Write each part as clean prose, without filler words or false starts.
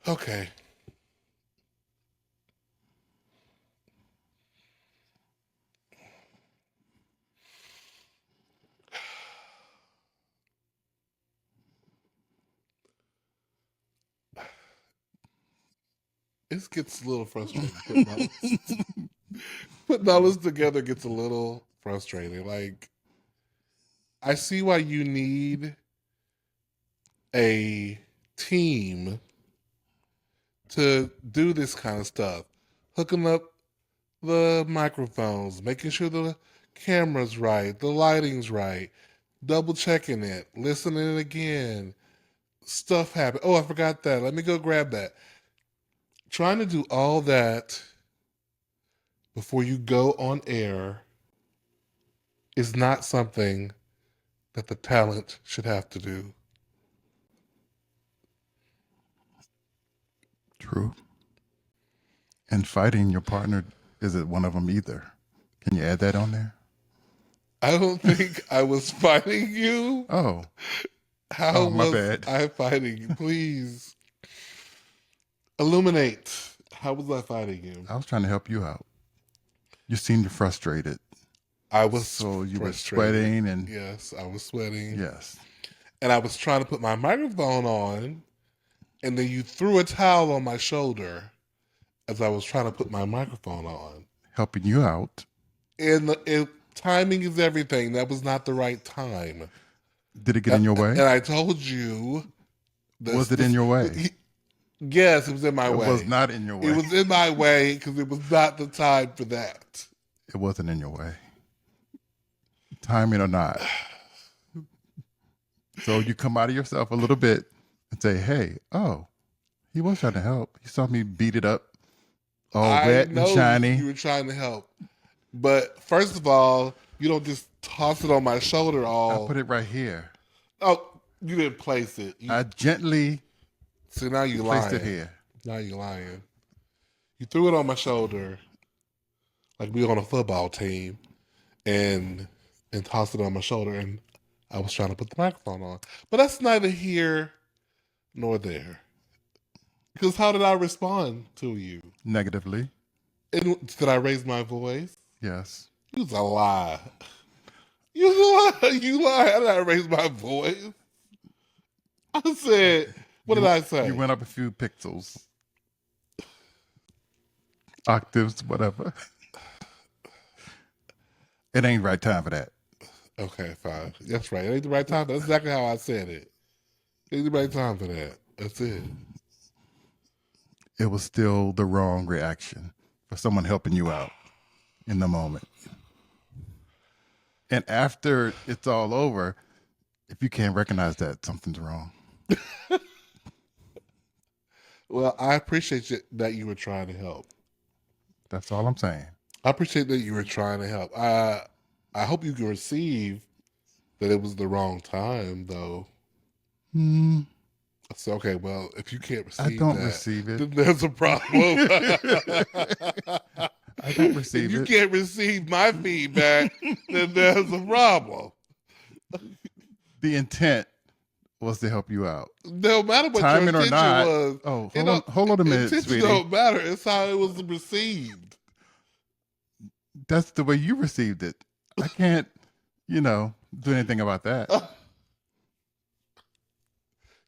Okay. It gets a little frustrating. Putting all this together gets a little frustrating. Like, I see why you need a team to do this kind of stuff. Hooking up the microphones, making sure the camera's right, the lighting's right, double checking it, listening again. Stuff happen. Oh, I forgot that. Let me go grab that. Trying to do all that before you go on air is not something that the talent should have to do. True. And fighting your partner isn't one of them either. Can you add that on there? I don't think I was fighting you. Oh, How my was bad. I fighting you? Please illuminate. How was I fighting you? I was trying to help you out. You seemed frustrated. I was So you were frustrated. sweating and Yes, I was sweating. yes. And I was trying to put my microphone on, and then you threw a towel on my shoulder as I was trying to put my microphone on. Helping you out. And timing is everything. That was not the right time. Did it get in your way? And I told you. Was it in your way? Yes, it was in my way. It was not in your way. It was in my way because it was not the time for that. It wasn't in your way. Timing or not. So you come out of yourself a little bit and say, hey, oh, he was trying to help. He saw me beat it up all wet and shiny. You were trying to help. But first of all, you don't just toss it on my shoulder all. I put it right here. Oh, you didn't place it. I gently See, now you placed lying. it here. Now you're lying. You threw it on my shoulder like we on a football team and tossed it on my shoulder, and I was trying to put the microphone on. But that's neither here nor there. Because how did I respond to you? Negatively. And did I raise my voice? Yes. You was a lie. You was a lie. You lie. How did I raise my voice? I said, what did I say? You went up a few pixels. Octaves, whatever. It ain't right time for that. Okay, fine. That's right. It ain't the right time. That's exactly how I said it. It ain't the right time for that. That's it. It was still the wrong reaction for someone helping you out in the moment. And after it's all over, if you can't recognize that, something's wrong. Well, I appreciate that you were trying to help. That's all I'm saying. I appreciate that you were trying to help. I hope you can receive that it was the wrong time, though. So, okay, well, if you can't receive I don't receive it. then there's a problem. I don't receive if you it. can't receive my feedback, then there's a problem. The intent was to help you out. No matter what Timing your or intention not. was. Oh, hold on a minute, intention sweetie. don't matter. It's how it was received. That's the way you received it. I can't, do anything about that.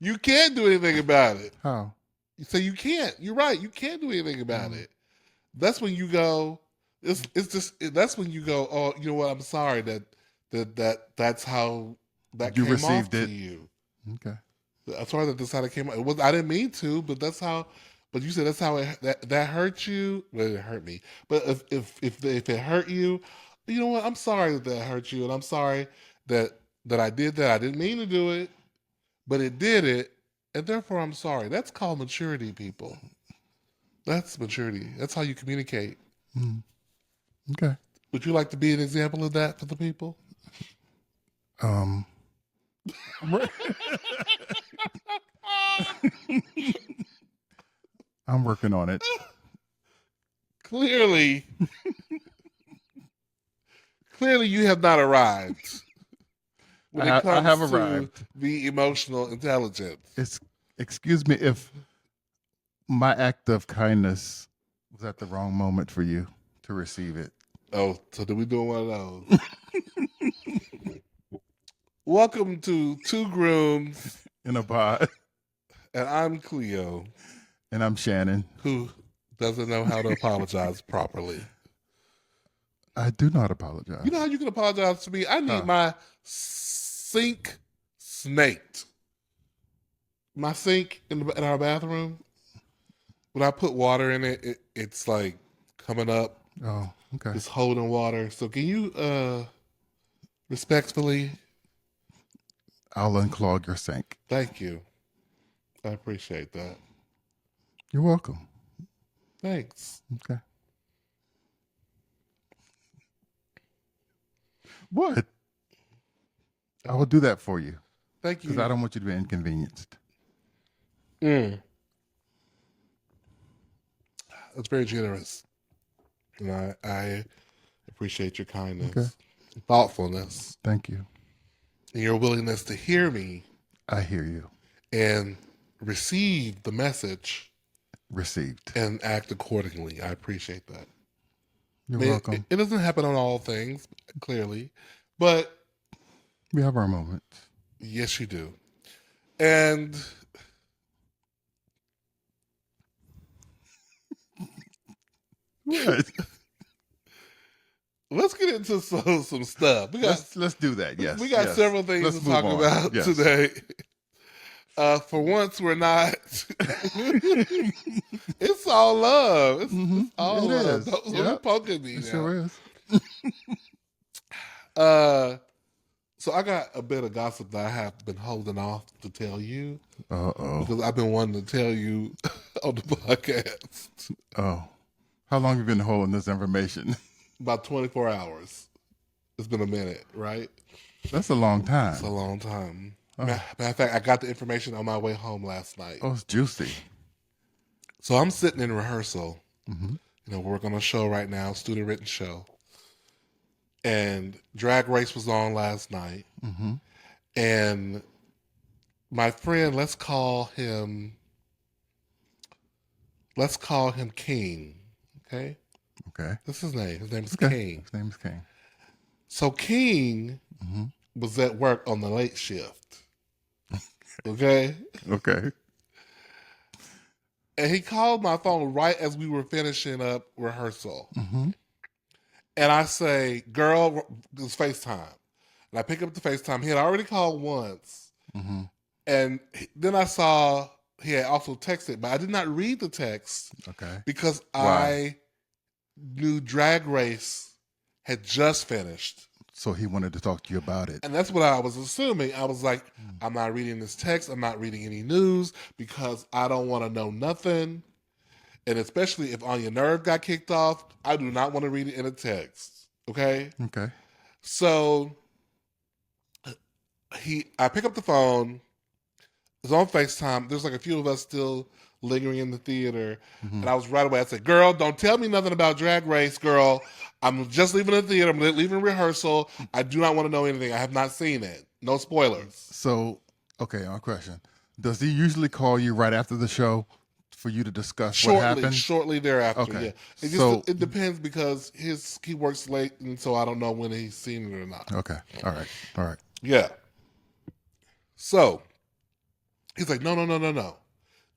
You can't do anything about it. How? So you can't. You're right. You can't do anything about it. That's when you go. That's when you go. Oh, you know what? I'm sorry that's how that You came received off to it. you. Okay. I'm sorry that's how it came. It was. I didn't mean to, but that's how. But you said that's how that hurt you. Well, it hurt me. But if it hurt you, you know what? I'm sorry that hurt you, and I'm sorry that I did that. I didn't mean to do it, but it did it, and therefore I'm sorry. That's called maturity, people. That's maturity. That's how you communicate. Okay. Would you like to be an example of that for the people? I'm working on it. Clearly you have not arrived. When it comes I have to arrived. the emotional intelligence. Excuse me if my act of kindness was at the wrong moment for you to receive it. Oh, so did we do one of those? Welcome to Two Grooms In a pod. and I'm Cleo, And I'm Shannon. who doesn't know how to apologize properly. I do not apologize. You know how you can apologize to me? I need my sink snaked. My sink in our bathroom, when I put water in it, it's like coming up. Oh, okay. Just holding water. So can you respectfully? I'll unclog your sink. Thank you. I appreciate that. You're welcome. Thanks. Okay. What? I will do that for you. Thank you. Because I don't want you to be inconvenienced. That's very generous. And I appreciate your kindness, thoughtfulness. Thank you. And your willingness to hear me. I hear you. And receive the message. Received. And act accordingly. I appreciate that. You're welcome. It doesn't happen on all things, clearly. But we have our moments. Yes, you do. And what? Let's get into some stuff. Let's do that. Yes, we got several things to talk about today. For once, we're not. It's all love. It's all love. Don't poke at me. It sure is. So I got a bit of gossip that I have been holding off to tell you. Because I've been wanting to tell you on the podcast. Oh. How long have you been holding this information? About 24 hours. It's been a minute, right? That's a long time. It's a long time. Oh. Matter of fact, I got the information on my way home last night. Oh, it's juicy. So I'm sitting in rehearsal. We're working on a show right now, student written show. And Drag Race was on last night. And my friend, let's call him King. Okay? Okay. That's his name. His name is King. His name is King. So King was at work on the late shift. Okay? Okay. And he called my phone right as we were finishing up rehearsal. And I say, girl, it was FaceTime. And I pick up the FaceTime. He had already called once. And then I saw he had also texted, but I did not read the text. Okay. Because I knew Drag Race had just finished. So he wanted to talk to you about it. And that's what I was assuming. I was like, I'm not reading this text. I'm not reading any news because I don't want to know nothing. And especially if On Your Nerve got kicked off, I do not want to read it in a text. Okay? Okay. So I pick up the phone. It's on FaceTime. There's like a few of us still lingering in the theater. And I was right away. I said, girl, don't tell me nothing about Drag Race, girl. I'm just leaving the theater. I'm leaving rehearsal. I do not want to know anything. I have not seen it. No spoilers. So, okay, our question. Does he usually call you right after the show for you to discuss what happened? Shortly thereafter, okay. Yeah. It depends because he works late, and so I don't know when he's seen it or not. Okay. All right. Yeah. So, he's like, no.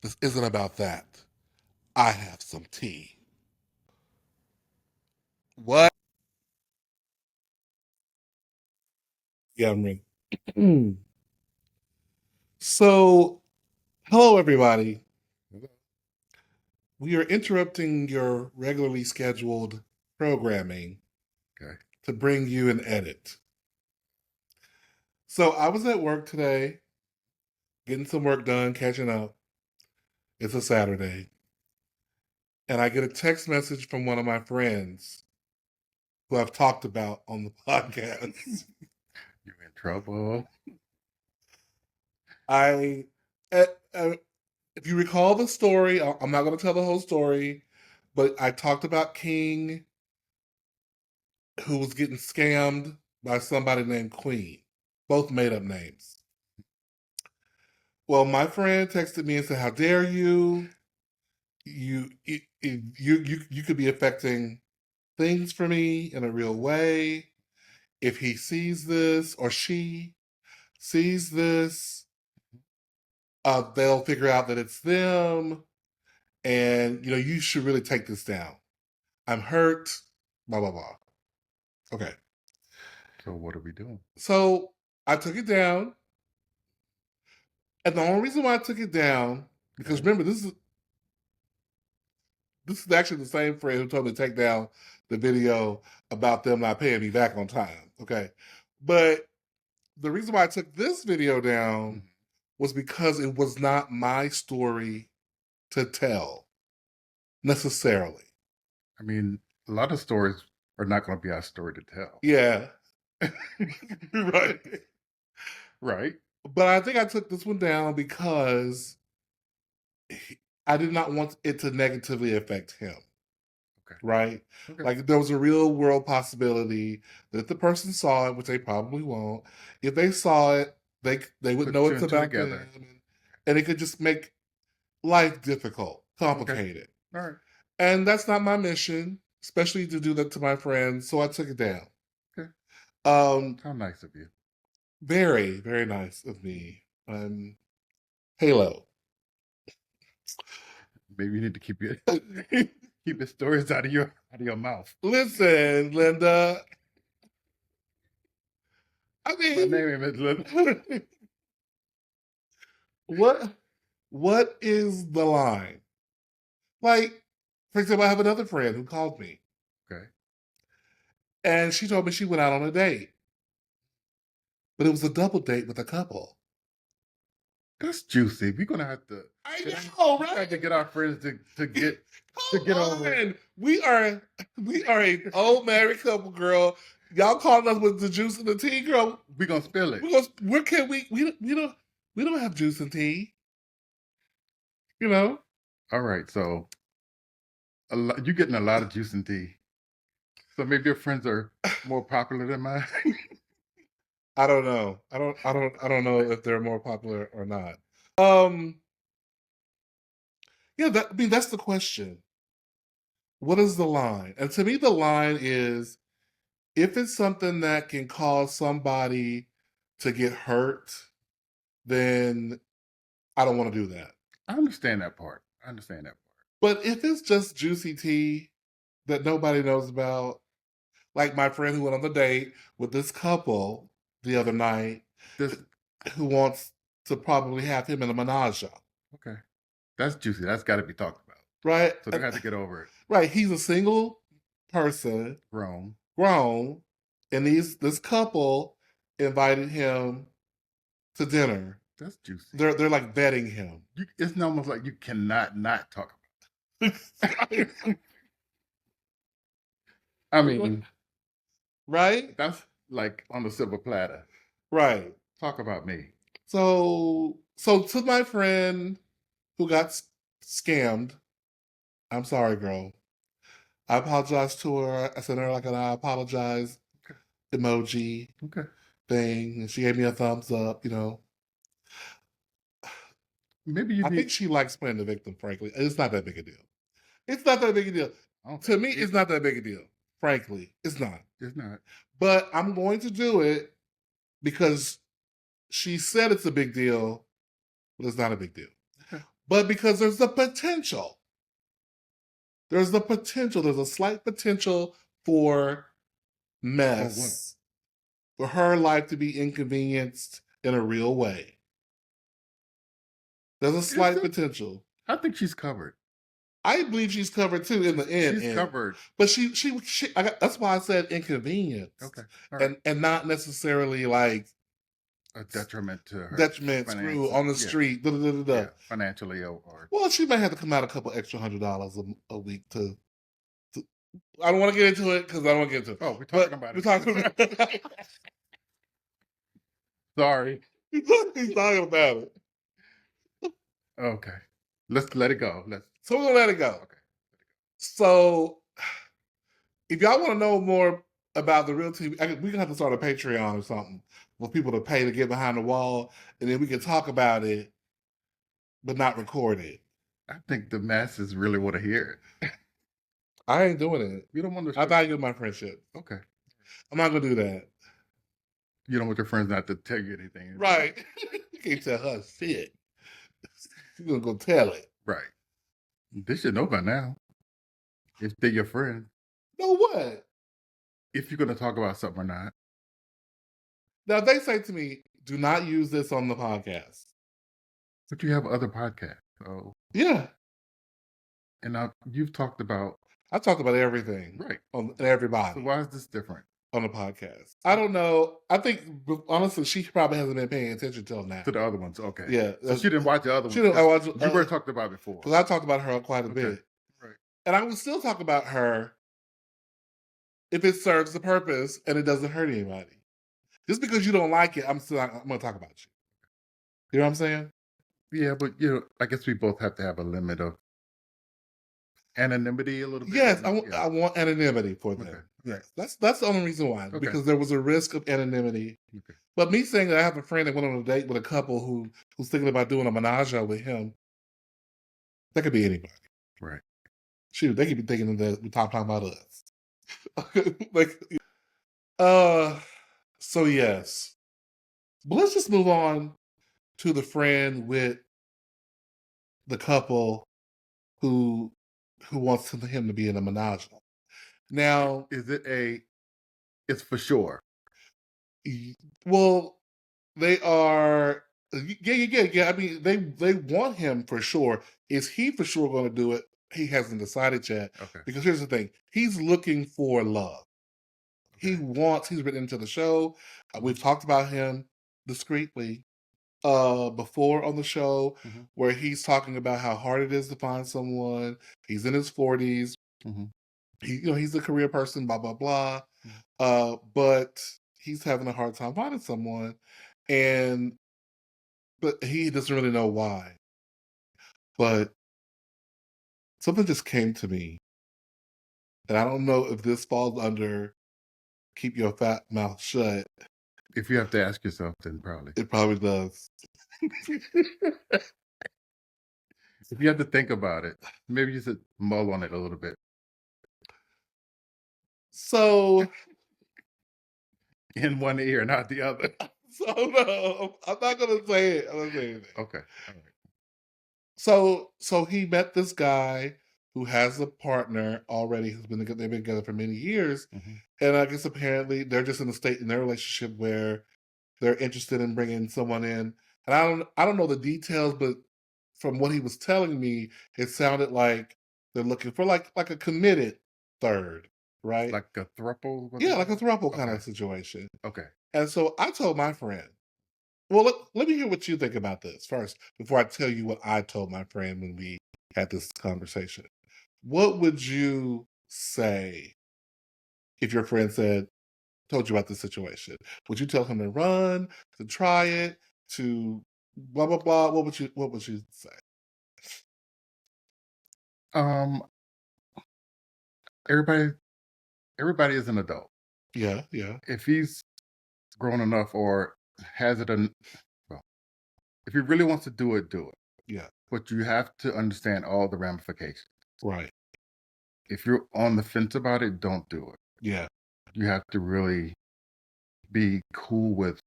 This isn't about that. I have some tea. What? Yeah, I'm ready. So, hello, everybody. We are interrupting your regularly scheduled programming to bring you an edit. So, I was at work today, getting some work done, catching up. It's a Saturday. And I get a text message from one of my friends who I've talked about on the podcast. You're in trouble. If you recall the story, I'm not going to tell the whole story, but I talked about King, who was getting scammed by somebody named Queen. Both made up names. Well, my friend texted me and said, how dare you? you could be affecting things for me in a real way. If he sees this or she sees this, they'll figure out that it's them, and you should really take this down. I'm hurt. Blah blah blah. Okay. So what are we doing? So I took it down, and the only reason why I took it down because remember this is actually the same friend who told me to take down the video about them not paying me back on time. Okay, but the reason why I took this video down was because it was not my story to tell necessarily. I mean, a lot of stories are not going to be our story to tell. Yeah. Right. Right. But I think I took this one down because I did not want it to negatively affect him. Okay. Right? Okay. Like there was a real world possibility that if the person saw it, which they probably won't, if they saw it, they would know it's about them, and it could just make life difficult, complicated. Okay. All right. And that's not my mission, especially to do that to my friends. So I took it down. Okay. How nice of you. Very, very nice of me. Halo. Maybe you need to keep your stories out of your mouth. Listen, Linda. I mean, my name is Linda. What is the line? Like, for example, I have another friend who called me. Okay. And she told me she went out on a date. But it was a double date with a couple. That's juicy. We're gonna have to. I know, right? Have to get our friends to get over it. We are a old married couple, girl. Y'all calling us with the juice and the tea, girl. We gonna spill it. Where can we don't have juice and tea. You know? All right, so you're getting a lot of juice and tea. So maybe your friends are more popular than mine. I don't know. I don't know if they're more popular or not. Yeah, that's the question. What is the line? And to me, the line is if it's something that can cause somebody to get hurt, then I don't want to do that. I understand that part. But if it's just juicy tea that nobody knows about, like my friend who went on the date with this couple the other night, who wants to probably have him in a menage. Okay. That's juicy. That's got to be talked about. Right. So they have to get over it. Right. He's a single person. Grown. And this couple invited him to dinner. That's juicy. They're like vetting him. It's almost like you cannot not talk about it. I mean, right? That's like on the silver platter. Right. Talk about me. So to my friend who got scammed, I'm sorry, girl. I apologize to her. I sent her like an I apologize emoji thing, and she gave me a thumbs up, Maybe I think she likes playing the victim, frankly. It's not that big a deal. It's not that big a deal. To me, it's not that big a deal. Frankly, it's not. It's not. But I'm going to do it because she said it's a big deal, but it's not a big deal. Okay. But because there's the potential. There's a slight potential for mess. For her life to be inconvenienced in a real way. There's a slight potential. I think she's covered. I believe she's covered too in the end. She's covered. But she that's why I said inconvenience. Okay. Right. And not necessarily like a detriment to her. Screw on the street. Yeah, financially or well, she might have to come out a couple extra $100 a week to I don't want to get into it because I don't want to get into it. Oh, we're talking about it. Sorry. He's talking about it. Okay. Let's let it go. So we're going to let it go. Okay. So if y'all want to know more about the real TV, we're going to have to start a Patreon or something for people to pay to get behind the wall, and then we can talk about it, but not record it. I think the masses really want to hear it. I ain't doing it. You don't want to. I value my friendship. Okay. I'm not gonna do that. You don't want your friends not to tell you anything. Right. You can't tell her shit. She's gonna go tell it. Right. They should know by now. If they're your friend. Know what? If you're going to talk about something or not. Now, if they say to me, do not use this on the podcast. But you have other podcasts. So. Yeah. And now you've talked about. I talked about everything. Right. On everybody. So why is this different? On the podcast. I don't know. I think, honestly, she probably hasn't been paying attention till now. To the other ones. Okay. Yeah. So she didn't watch the other ones. She didn't watch. You were talked about before. Because I talked about her quite a bit. Right. And I would still talk about her if it serves the purpose and it doesn't hurt anybody. Just because you don't like it, I'm going to talk about you. You know what I'm saying? Yeah, but I guess we both have to have a limit of anonymity a little bit. Yes, I want anonymity for them. Okay. Yes, that's the only reason why. Okay. Because there was a risk of anonymity. Okay. But me saying that I have a friend that went on a date with a couple who's thinking about doing a menage with him, that could be anybody. Right. Shoot, they could be thinking that we're talking about us. So yes. But let's just move on to the friend with the couple who wants him to be in a menage. Now, it's for sure. Well, they are. Yeah. I mean, they want him for sure. Is he for sure going to do it? He hasn't decided yet. Okay. Because here's the thing: he's looking for love. Okay. He's written into the show. We've talked about him discreetly before on the show, where he's talking about how hard it is to find someone. He's in his 40s. He's a career person. Blah blah blah. But he's having a hard time finding someone, but he doesn't really know why. But something just came to me, and I don't know if this falls under keep your fat mouth shut. If you have to ask yourself, then probably. It probably does. If you have to think about it, maybe you should mull on it a little bit. So, in one ear, not the other. So no, I'm not gonna say it. I'm not gonna say anything. Okay. All right. So he met this guy who has a partner already they've been together for many years, and I guess apparently they're just in a state in their relationship where they're interested in bringing someone in. And I don't know the details, but from what he was telling me, it sounded like they're looking for like a committed third, right? Like a throuple? Yeah, like a throuple kind of situation. Okay. And so I told my friend, well, let me hear what you think about this first before I tell you what I told my friend when we had this conversation. What would you say if your friend told you about this situation? Would you tell him to run, to try it, to blah blah blah? What would you say? Everybody is an adult. Yeah. If he's grown enough or has it, if he really wants to do it, do it. Yeah. But you have to understand all the ramifications. Right. If you're on the fence about it, don't do it. Yeah. You have to really be cool with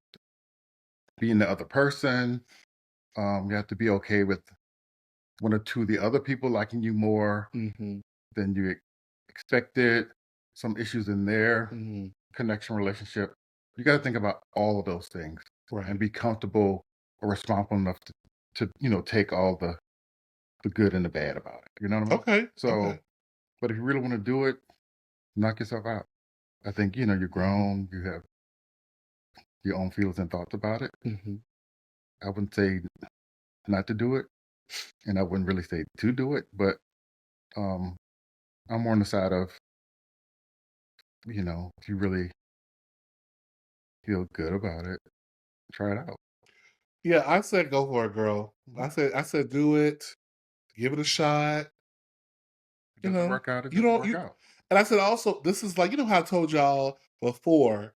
being the other person. You have to be okay with one or two of the other people liking you more than you expected. Some issues in their connection relationship. You got to think about all of those things, right, and be comfortable or responsible enough to take all the good and the bad about it. You know what I mean? Okay. So, but if you really want to do it, knock yourself out. I think you're grown. You have your own feelings and thoughts about it. I wouldn't say not to do it, and I wouldn't really say to do it, but I'm more on the side of, if you really feel good about it, try it out. Yeah, I said go for it, girl. I said do it, give it a shot. It doesn't work out. And I said also, this is like, how I told y'all before,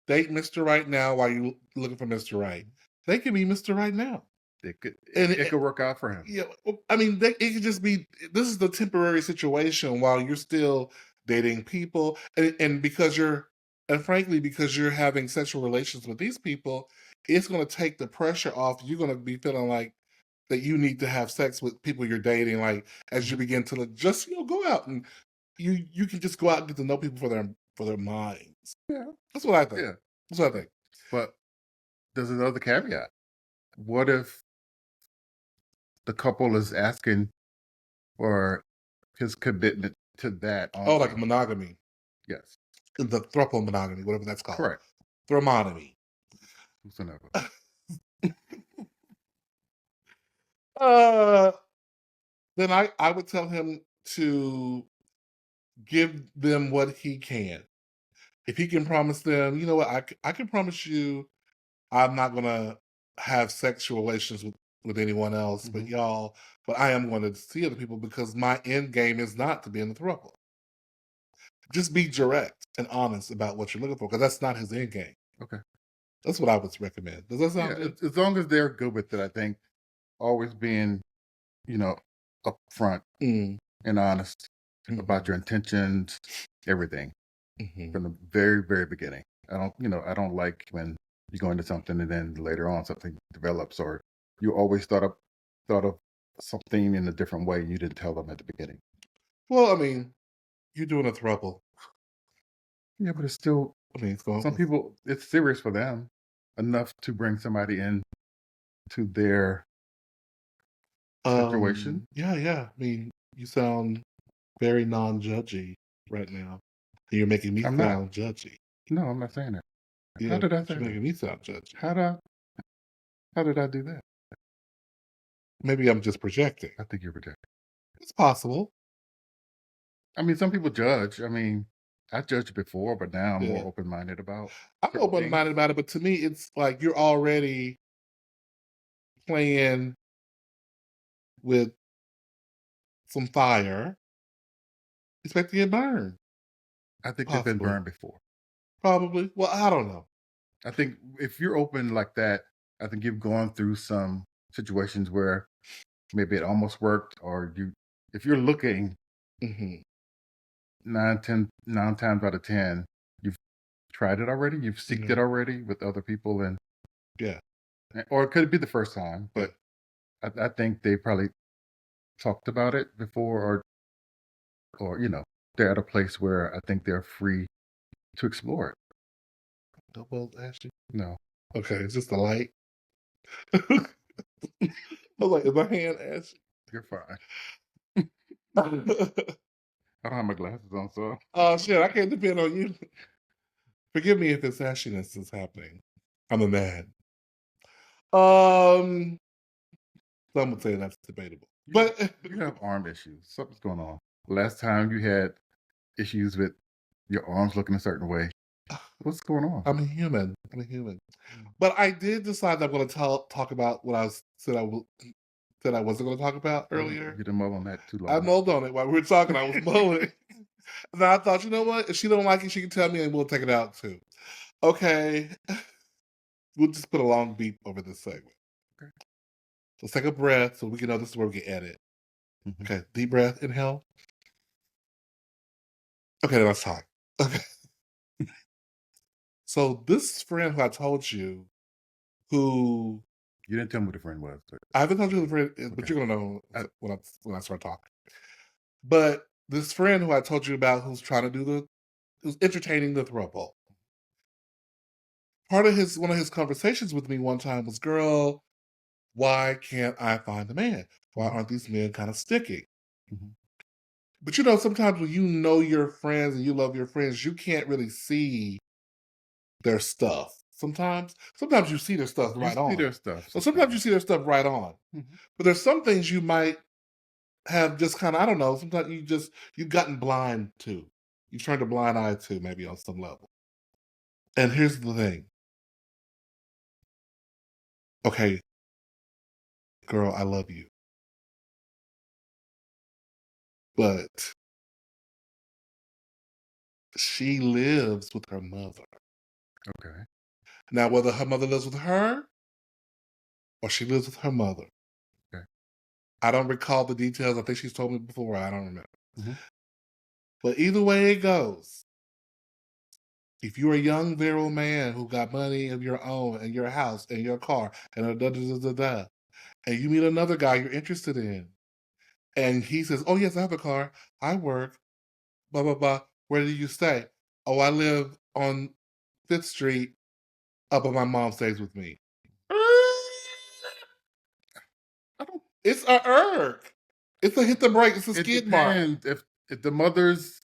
date Mr. Right now while you looking for Mr. Right. They can be Mr. Right now. And it could work out for him. yeah, well, I mean, it could just be this is the temporary situation while you're still dating people, and because you're, and frankly, because you're having sexual relations with these people, it's going to take the pressure off. You're going to be feeling like that you need to have sex with people you're dating, like as you Mhm. begin to just go out and you can just go out and get to know people for their minds. Yeah, That's what I think. yeah, That's what I yeah. think. But there's another caveat. What if the couple is asking for his commitment to that Oh, like only? monogamy, Yes, the throuple monogamy, whatever that's called, correct. thromonomy. Whosoever. Uh, then I would tell him to give them what he can. If he can promise them, you know what, I can promise you I'm not gonna have sexual relations with anyone else, Hmm. but I am going to see other people because my end game is not to be in the throuple. Just be direct and honest about what you're looking for, because that's not his end game. Okay. That's what I would recommend. Does that Yeah, sound good? as long as they're good with it, I think always being, you know, upfront Mm, and honest about mhm, your intentions, everything mhm. from the very, very beginning. I don't like when you go into something and then later on something develops, or you always thought of something in a different way you didn't tell them at the beginning. Well, I mean, you're doing a throuple. Yeah, but it's still I mean, it's going. some people. It's serious for them enough to bring somebody in to their situation. Yeah, yeah. I mean, you sound very non-judgy right now. You're making me I'm not. sound judgy. No, I'm not saying that. How Yeah, did I but say you're that? making me sound judgy. How did I, how did I do that? Maybe I'm just projecting. I think you're protected. It's possible. I mean, some people judge. I mean, I judged before, but now I'm Yeah. more open minded about I'm certain things. open-minded about it, but to me, it's like you're already playing with some fire, expect to get burned, I think they've been possibly. burned before. Probably. Well, I don't know. I think if you're open like that, I think you've gone through some situations where maybe it almost worked, or if you're looking Mhm. 9 times out of 10, you've tried it already, you've seeked Yeah. it already with other people, Yeah. or it could be the first time, Yeah. but I think they probably talked about it before, or they're at a place where I think they're free to explore it. Double Ashley. No, Okay, it's just the light. I was like, is my hand ashy? you're fine. I don't have my glasses on, so Oh shit, I can't depend on you. Forgive me if it's ashiness is happening. I'm a man. Um, some would say that's debatable. you have But you have arm issues. Something's going on. Last time you had issues with your arms looking a certain way. What's going on? I'm a human. I'm a human. Mm. But I did decide that I'm going to talk about what said I wasn't going to talk about Oh, earlier. you didn't mull on that too I long. mulled on it while we were talking. I was mulling. And then I thought, you know what? If she don't like it, she can tell me, and we'll take it out too. Okay, we'll just put a long beep over this segment. Okay. Let's take a breath so we can know this is where we can edit. Mhm. Okay, deep breath, inhale. Okay, then let's talk. Okay. So this friend who I told you, who You didn't tell me who the friend was, but I haven't told you who the friend is, but okay. you're gonna know I, when I start talking. But this friend who I told you about, who's entertaining the throuple. Part of his one of his conversations with me one time was, "Girl, why can't I find a man? Why mhm, aren't these men kind of sticky?" mhm. But sometimes when you know your friends and you love your friends, you can't really see their stuff. Sometimes you see their stuff You right see on. their stuff Well, sometimes you sometimes. see their stuff right on. Mhm. But there's some things you might have just kind of, I don't know, sometimes you've gotten blind to. You've turned a blind eye to maybe on some level. And here's the thing. Okay, girl, I love you. But she lives with her mother. Okay. Now, whether her mother lives with her or she lives with her mother. Okay. I don't recall the details. I think she's told me before. I don't remember. Mhm. But either way it goes, if you're a young, virile man who got money of your own and your house and your car and da da da da da, and you meet another guy you're interested in, and he says, "Oh yes, I have a car. I work. Blah blah blah. Where do you stay? Oh, I live on Fifth Street. But my mom stays with me." I don't. It's a irk. It's a hit the brake. It's a It skid mark. depends if the mother's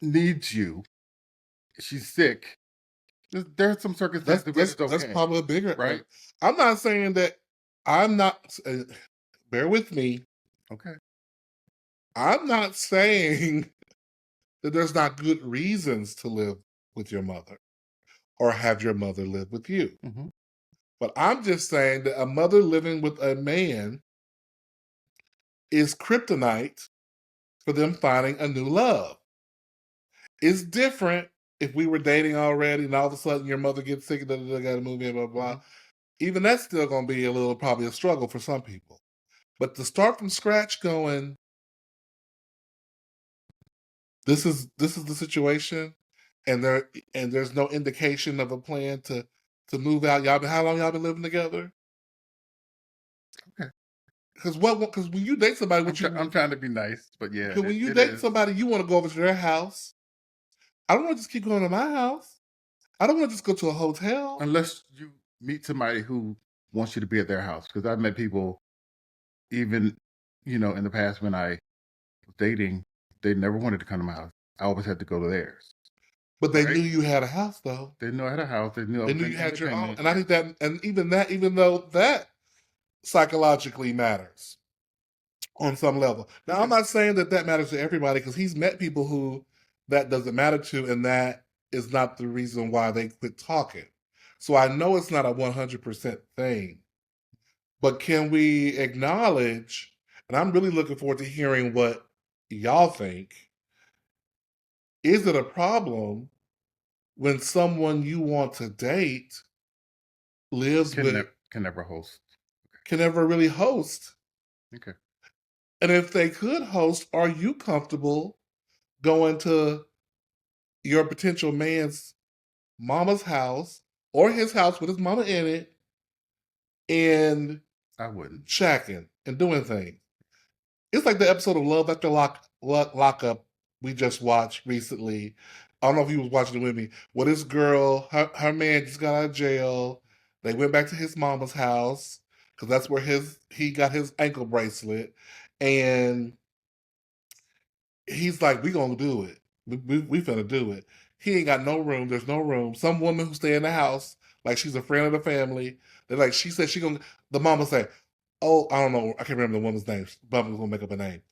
needs you. She's sick. There's some That's circumstances where that's it's that's okay, probably a bigger. right? I'm not saying that. I'm not. Bear with me. Okay. I'm not saying that there's not good reasons to live with your mother or have your mother live with you. Hmm. But I'm just saying that a mother living with a man is kryptonite for them finding a new love. It's different if we were dating already and all of a sudden your mother gets sick and got to move in, blah, blah, blah. Hmm. Even that's still going to be a little, probably a struggle for some people. But to start from scratch going, this is the situation, and there's no indication of a plan to move out. How long y'all been living together? Okay. Because when you date somebody, I'm trying to be nice, but yeah, when you it date is. somebody, you want to go over to their house. I don't want to just keep going to my house. I don't want to just go to a hotel. Unless you meet somebody who wants you to be at their house. Because I've met people, even in the past when I was dating, they never wanted to come to my house. I always had to go to theirs. But they Right? knew you had a house, though. They knew I had a house. They knew I They was knew you had your own, independent. and I Yeah. think that, and even though that psychologically matters on some level. Now, I'm Okay. not saying that matters to everybody because he's met people who that doesn't matter to, and that is not the reason why they quit talking. So I know it's not a 100% thing, but can we acknowledge? And I'm really looking forward to hearing what y'all think. Is it a problem when someone you want to date lives with, Can never host. can never really host? Okay. And if they could host, are you comfortable going to your potential man's mama's house or his house with his mama in it and I wouldn't. shacking and doing things? It's like the episode of Love After Lockup we just watched recently. I don't know if you was watching it with me. Well, this girl, her man just got out of jail. They went back to his mama's house because that's where he got his ankle bracelet, and he's like, "We gonna do it. We finna do it." He ain't got no room. There's no room. Some woman who stay in the house, like she's a friend of the family. They're like, she said she gonna. The mama say, "Oh, I don't know. I can't remember the woman's name. Bubba's gonna make up a name.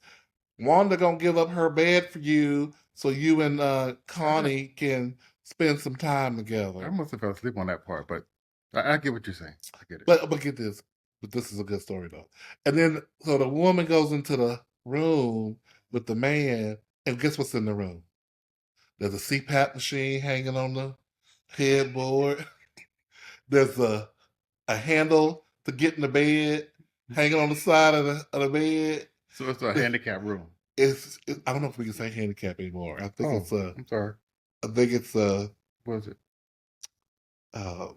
Wanda gonna give up her bed for you, so you and Connie can spend some time I together." must have fell asleep on that part, but I get what you're saying. I get it. But get this. But this is a good story though. And then so the woman goes into the room with the man, and guess what's in the room? There's a CPAP machine hanging on the headboard. There's a handle to get in the bed hanging on the side of the bed. So it's a handicap room. I don't know if we can say handicap anymore. I think Oh, it's a I'm sorry. I think it's a What is it? um,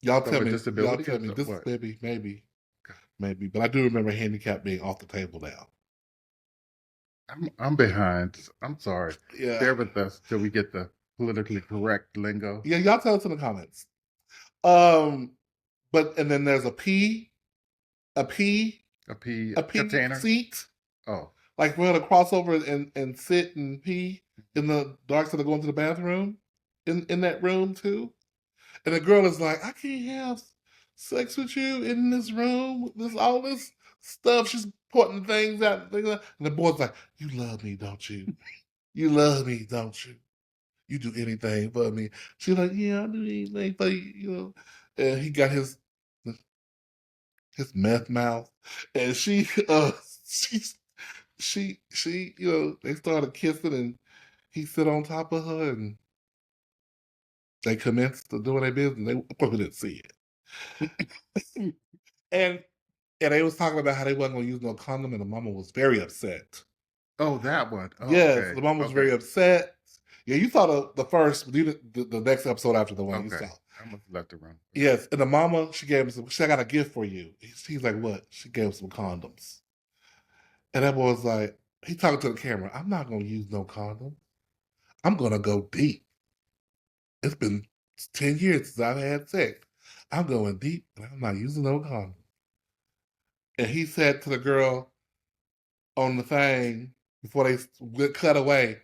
y'all So tell with me y'all disability tell or me this what? maybe, but I do remember handicap being off the table now. I'm behind. I'm sorry. Yeah. Bear with us till we get the politically correct lingo. Yeah, y'all tell us in the comments. But and then there's a pee A container. seat. Oh, Like we're gonna cross over and sit and pee in the dark instead of going to the bathroom in that room too. And the girl is like, I can't have sex with you in this room. There's all this stuff. She's pointing things out. And the boy's like, you love me, don't you? You love me, don't you? You do anything for me. She's like, yeah, I do anything for you, you know. And he got his meth mouth. And she they started kissing and he sit on top of her and They commenced to doing their business. They, of course, we didn't see it. and they was talking about how they wasn't going to use no condom, and the mama was very upset. Oh, that one. Oh, Yes, okay. the mama was Okay. very upset. Yeah, you saw the first, the next episode after the one you Okay. saw. I must have left it wrong. Yes, and the mama, she gave him some, she said, I got a gift for you. He's like, what? She gave him some condoms. And that boy was like, he talking to the camera, I'm not going to use no condom. I'm going to go deep. It's been 10 years since I've had sex. I'm going deep and I'm not using no condom. And he said to the girl on the thing before they cut away,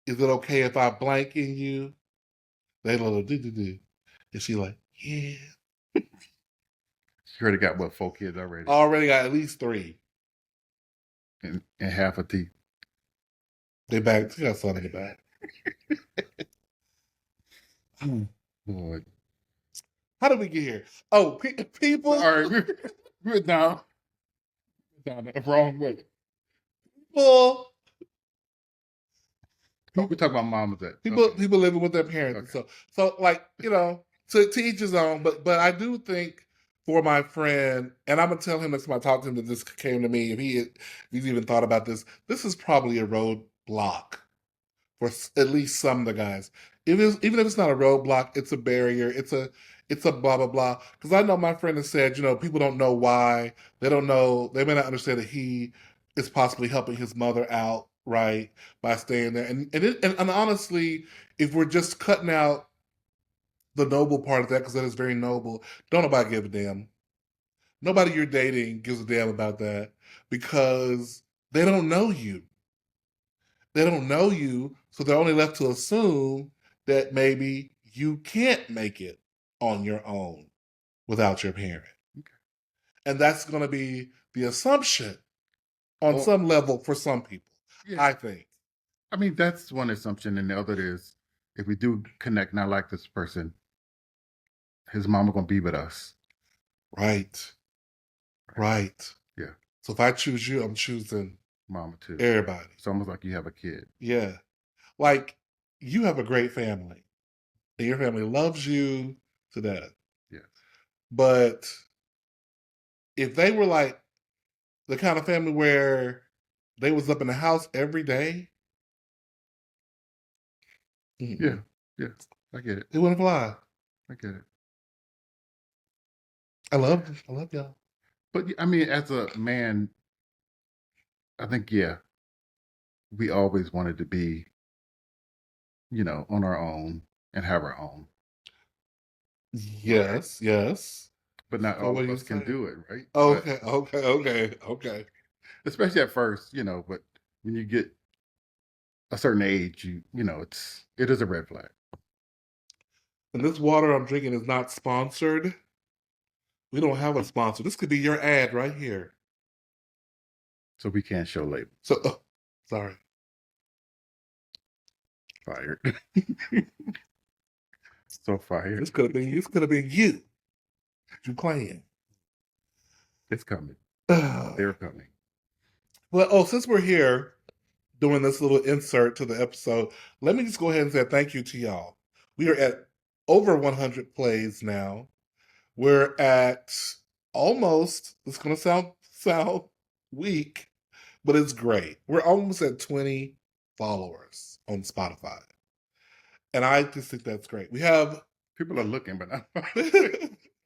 is it okay if I blank in you? They little do. And she like, yeah. She already got what, 4 kids already? Already got at least 3. And half a teeth. They back. She got son in the back. Lord. How did we get here? Oh, people. All right, we're down the wrong way. People. We talk about mamas that People living with their parents. Okay. So like, you know, to each his own. But I do think for my friend, and I'm gonna tell him next time I talk to him that this came to me. If he's even thought about this, this is probably a roadblock for at least some of the guys. Even if it's not a roadblock, it's a barrier. It's a blah blah blah. Because I know my friend has said, you know, people don't know why. They don't know. They may not understand that he is possibly helping his mother out, right, by staying there. And honestly, if we're just cutting out the noble part of that, because that is very noble, don't nobody give a damn. Nobody you're dating gives a damn about that because they don't know you. They don't know you, so they're only left to assume that maybe you can't make it on your own without your parent. Okay. And that's going to be the assumption on some level for some people, yeah. I think. I mean, that's one assumption, and the other is if we do connect, not like this person, his mama gonna be with us. Right. Yeah. So if I choose you, I'm choosing mama too. Everybody. It's almost like you have a kid. Yeah. Like you have a great family. And your family loves you to death. Yes. But if they were like the kind of family where they was up in the house every day. Yeah. Yeah. I get it. It wouldn't fly. I get it. I love y'all. But I mean, as a man, I think, yeah, we always wanted to be, you know, on our own and have our own. Yes, yes. But not all of us can do it, right? Okay, but, okay. Especially at first, you know, but when you get a certain age, you know, it is a red flag. And this water I'm drinking is not sponsored. We don't have a sponsor. This could be your ad right here. So we can't show labels. So, sorry. Fired. So fired. This could have been you. You playing. It's coming. They're coming. Well, since we're here doing this little insert to the episode, let me just go ahead and say thank you to y'all. We are at over 100 plays now. We're at almost, it's going to sound weak, but it's great. We're almost at 20 followers on Spotify. And I just think that's great. We have... People are looking, but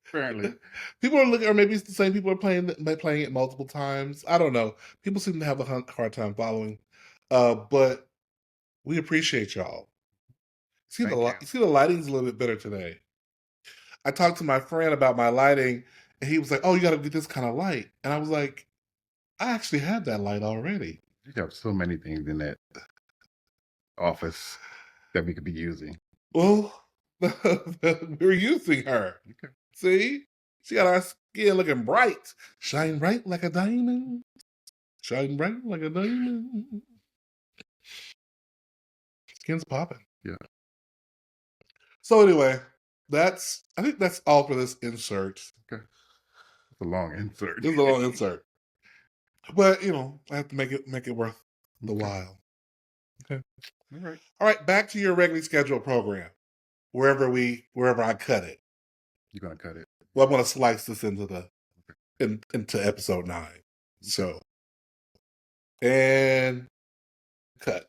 apparently. People are looking, or maybe it's the same people are playing it multiple times. I don't know. People seem to have a hard time following. But we appreciate y'all. You see the lighting's a little bit better today. I talked to my friend about my lighting, and he was like, "Oh, you got to get this kind of light." And I was like, "I actually have that light already." You have so many things in that office that we could be using. Well, we're using her. Okay. See? She got our skin looking bright. Shine bright like a diamond. Shine bright like a diamond. Skin's popping. Yeah. So anyway, I think that's all for this insert. Okay. It's a long insert. It's a long insert. But, you know, I have to make it worth the while. Okay. All right. All right, back to your regularly scheduled program. wherever I cut it. You're gonna cut it. Well, I'm gonna slice this into episode 9. So and cut.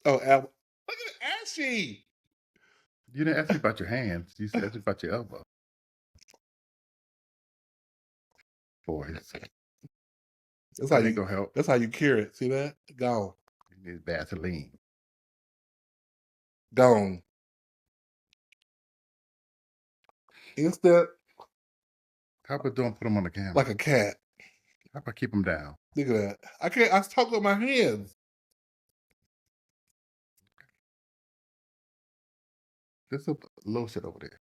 Oh, look at Ashy. You didn't ask me about your hands. You said about your elbow. Boys, That's that ain't gonna help. That's how you cure it. See that? Gone. You need Vaseline. Gone. Instant. How about don't put them on the camera? Like a cat. How about keep them down? Look at that. I can't. I talk with my hands. There's a lotion over there.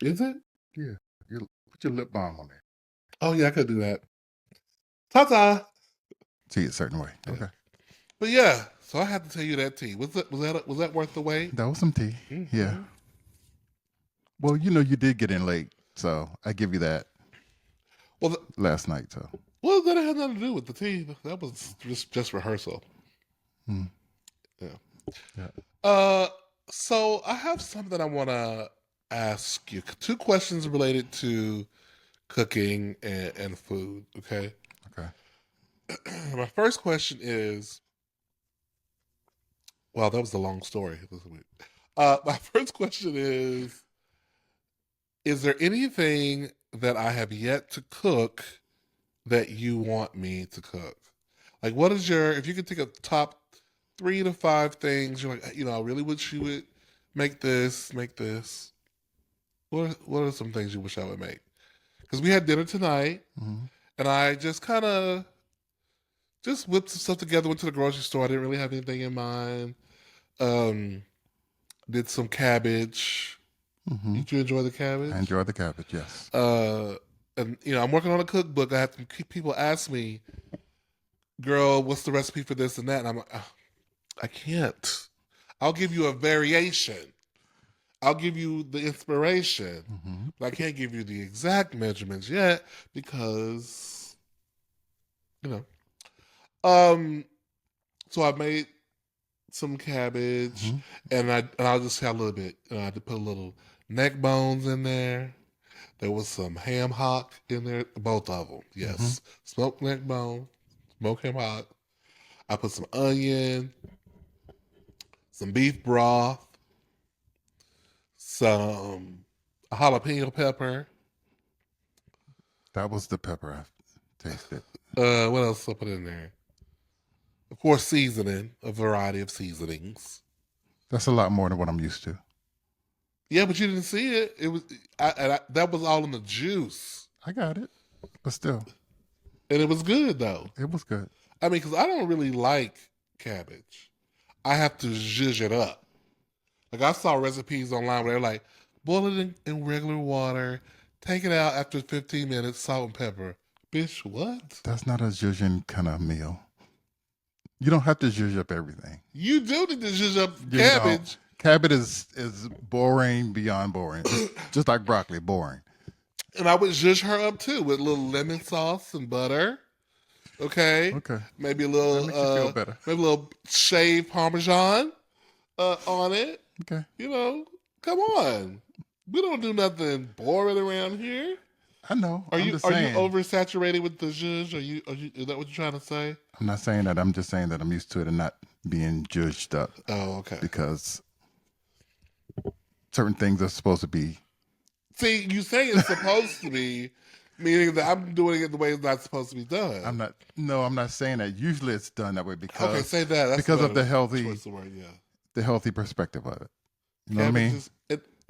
Is it? Yeah. You put your lip balm on there. Oh yeah, I could do that. Ta-ta. See it a certain way. Yeah. Okay. But yeah, so I had to tell you that tea. Was that worth the wait? That was some tea. Mm-hmm. Yeah. Well, you did get in late, so I give you that. Well, last night, so. Well, that had nothing to do with the tea. That was just rehearsal. Yeah. So I have something I want to ask you. 2 questions related to cooking and food. Okay. Okay. My first question is. Well, that was a long story. My first question is there anything that I have yet to cook that you want me to cook? Like, what is if you could take a top 3 to 5 things, you're like, I really wish you would make this. What are some things you wish I would make? Because we had dinner tonight, and I just kind of whipped some stuff together, went to the grocery store. I didn't really have anything in mind. Did some cabbage. Did you enjoy the cabbage? I enjoyed the cabbage, yes. And I'm working on a cookbook. I have to keep people ask me, girl, what's the recipe for this and that? And I'm like, I can't. I'll give you a variation. I'll give you the inspiration, but I can't give you the exact measurements yet because, So I made some cabbage, and I'll just have a little bit. I had to put a little neck bones in there. There was some ham hock in there, both of them. Yes, smoked neck bone, smoked ham hock. I put some onion, some beef broth, some jalapeno pepper. That was the pepper I tasted. What else I put in there? Of course, seasoning, a variety of seasonings. That's a lot more than what I'm used to. Yeah, but you didn't see it. It was that was all in the juice. I got it, but still. And it was good, though. It was good. I mean, because I don't really like cabbage. I have to zhuzh it up. Like, I saw recipes online where they're like, boil it in regular water, take it out after 15 minutes, salt and pepper. Bitch, what? That's not a zhuzhing kind of meal. You don't have to zhuzh up everything. You do need to zhuzh up cabbage. Cabbage is boring beyond boring. Just like broccoli, boring. And I would zhuzh her up, too, with a little lemon sauce and butter. Okay. Maybe a little, that makes you feel better. Maybe a little shaved Parmesan on it. Okay. Come on. We don't do nothing boring around here. I know. Are you oversaturated with the zhuzh? Is that what you're trying to say? I'm not saying that. I'm just saying that I'm used to it and not being zhuzhed up. Oh, okay. Because certain things are supposed to be. See, you say it's supposed to be, meaning that I'm doing it the way it's not supposed to be done. I'm not saying that. Usually it's done that way because. Okay, say that. That's because of the healthy. Choice of word, yeah. The healthy perspective of it. You know what I mean?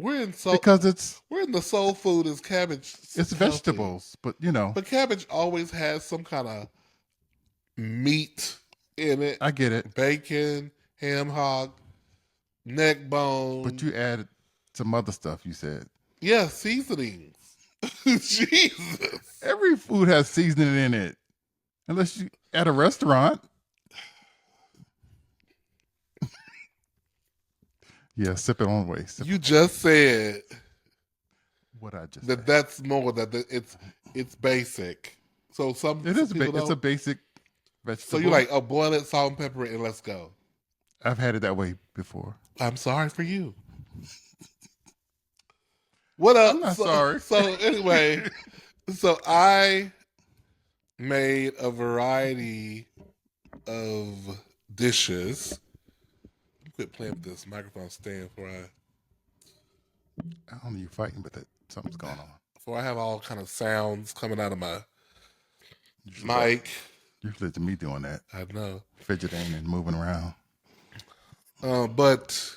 We're in the soul food is cabbage. It's vegetables, but But cabbage always has some kind of meat in it. I get it. Bacon, ham hock, neck bone. But you added some other stuff, you said. Yeah, seasonings. Jesus. Every food has seasoning in it. Unless you at a restaurant. Yeah, sip it on the way. You just said what I just said. That's more that it's basic. So it's a basic vegetable. So you're like, boil it, salt and pepper, and let's go. I've had it that way before. I'm sorry for you. What I'm up? not So, sorry. so anyway, so I made a variety of dishes. Quit playing with this microphone stand I don't know, you fighting with it. Something's going on. before I have all kind of sounds coming out of my Usually, mic. usually it's me doing that, I know, fidgeting and moving around. but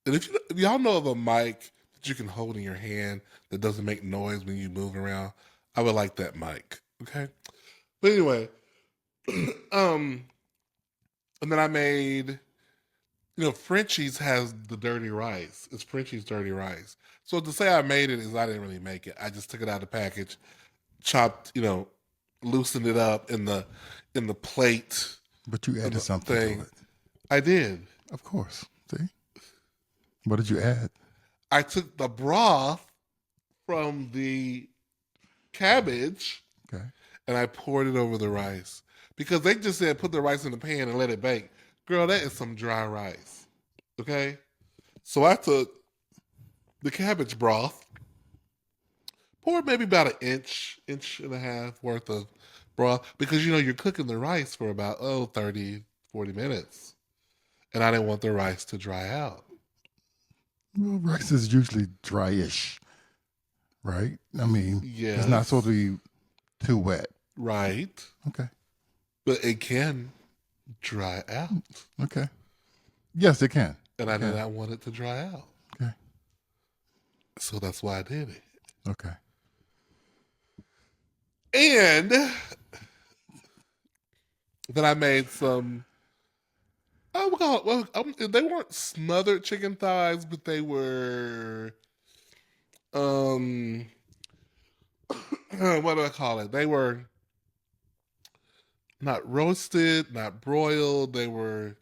and if y'all know of a mic that you can hold in your hand that doesn't make noise when you move around, I would like that mic. Okay, but anyway, um, and then I made. Frenchie's has the dirty rice. It's Frenchie's dirty rice. So to say I made it is I didn't really make it. I just took it out of the package, chopped, loosened it up in the plate But you in added the something to thing. it. I did. Of course. See? What did you add? I took the broth from the cabbage Okay. and I poured it over the rice. Because they just said put the rice in the pan and let it bake. Girl, that is some dry rice. Okay? So I took the cabbage broth, poured maybe about an inch and a half worth of broth because you're cooking the rice for about 30, 40 minutes. And I didn't want the rice to dry out. Well, rice is usually dryish, right? I mean, it's not Yes. supposed to be too wet. Right. Okay. But it can dry out. Okay. Yes, it can. And I did not want it to dry out. Okay. So that's why I did it. Okay. And then I made some. They weren't smothered chicken thighs, but they were. Um, what do I call it? They were not roasted, not broiled. They were.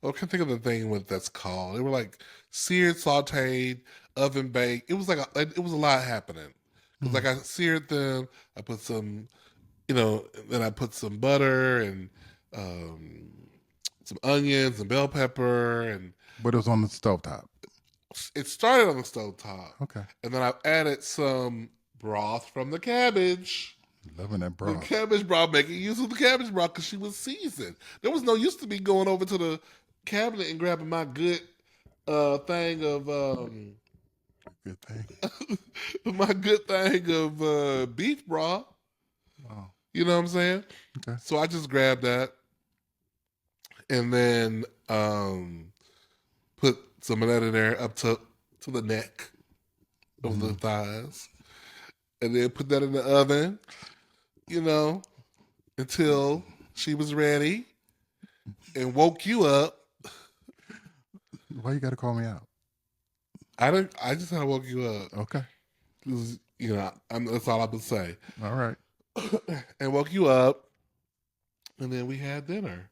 I can't think of the thing what that's called. They were like seared, sautéed, oven baked. It was it was a lot happening because like I seared them. I put some, then I put some butter and um, some onions and bell pepper, and But it was on the stovetop. it started on the stove top. Okay. And then I added some broth from the cabbage. Loving that The broth. cabbage broth, making use of the cabbage broth because she was seasoned. There was no use to me going over to the cabinet and grabbing my good thing of Good thing. my good thing of beef broth. Wow. You know what I'm saying? Okay. So I just grabbed that and then put some of that in there up to the neck of the thighs, and then put that in the oven. Until she was ready and woke you up. Why you got to call me out? I just had to woke you up. Okay. 'Cause, that's all I would say. All right. And woke you up, and then we had dinner.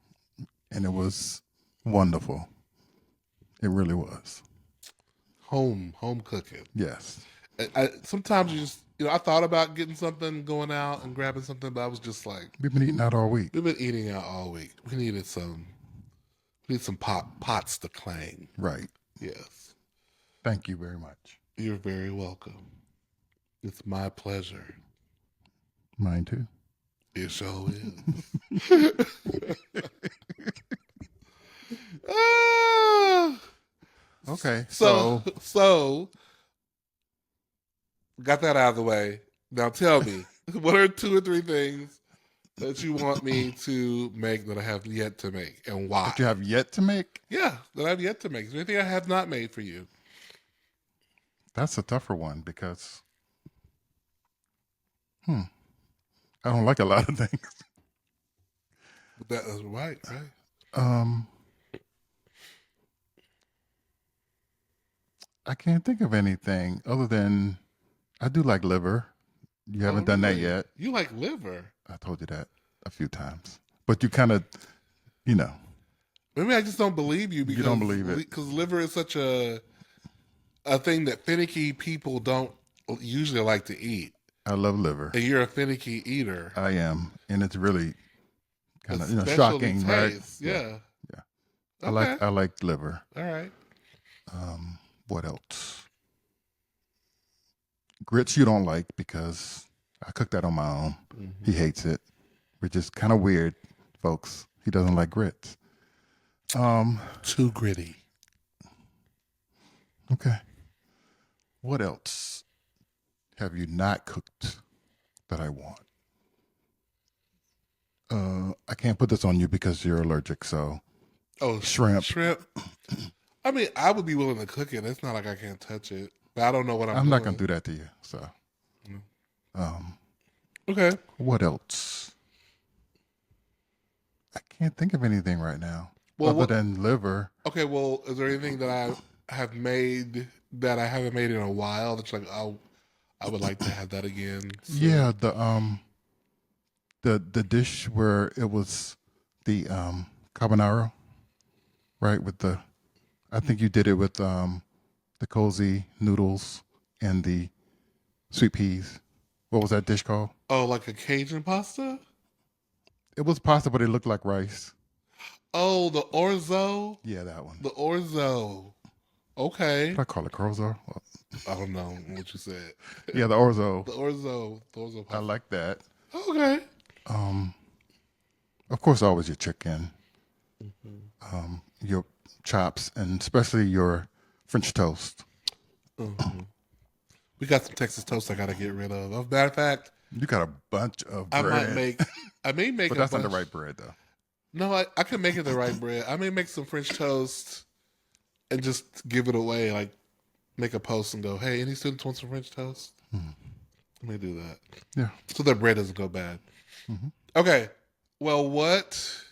And it was wonderful. It really was. Home cooking. Yes. Sometimes you just, I thought about getting something, going out and grabbing something, but I was just like, We've been eating out all week. we've been eating out all week. We need some pots to clang. Right. Yes. Thank you very much. You're very welcome. It's my pleasure. Mine too. It sure is. Okay. So got that out of the way. Now tell me, what are 2 or 3 things that you want me to make that I have yet to make, and why? That you have yet to make? Yeah, that I've yet to make. Is there anything I have not made for you? That's a tougher one because I don't like a lot of things. That is right. I can't think of anything other than I do like liver. You haven't done that yet. You like liver? I told you that a few times. But you kind of, Maybe I just don't believe you because you don't believe it. Because liver is such a thing that finicky people don't usually like to eat. I love liver. And you're a finicky eater. I am. And it's really kind of, Specialty shocking, taste. right? Yeah. Okay. I like liver. All right. What else? Grits you don't like because I cooked that on my own. He hates it, which is kind of weird, folks. He doesn't like grits. Too gritty. Okay. What else have you not cooked that I want? I can't put this on you because you're allergic. So Oh, shrimp. shrimp. I mean, I would be willing to cook it. It's not like I can't touch it, but I don't know what I'm I'm doing. not gonna do that to you. So, Okay. what else? I can't think of anything right now Well, other than liver. Okay. Well, is there anything that I have made that I haven't made in a while that's like, oh, I would like to have that again? Soon? Yeah, the dish where it was the carbonara, right? With the, I think you did it with the cozy noodles and the sweet peas. What was that dish called? Oh, like a Cajun pasta? It was pasta, but it looked like rice. Oh, the orzo. Yeah, that one. The orzo. Okay. What I call it, Corzo? I don't know what you said. Yeah, the orzo. The orzo. The orzo I pasta. like that. Okay. Of course, always your chicken, your chops, and especially your French toast. We got some Texas toast I gotta get rid of. As a matter of fact, You got a bunch of I bread. might make. I may make. But a that's not bunch. the right bread, though. No, I can make it the right bread. I may make some French toast and just give it away. Like make a post and go, "Hey, any students want some French toast?" Let me do that. Yeah. So their bread doesn't go bad. Okay. Well, what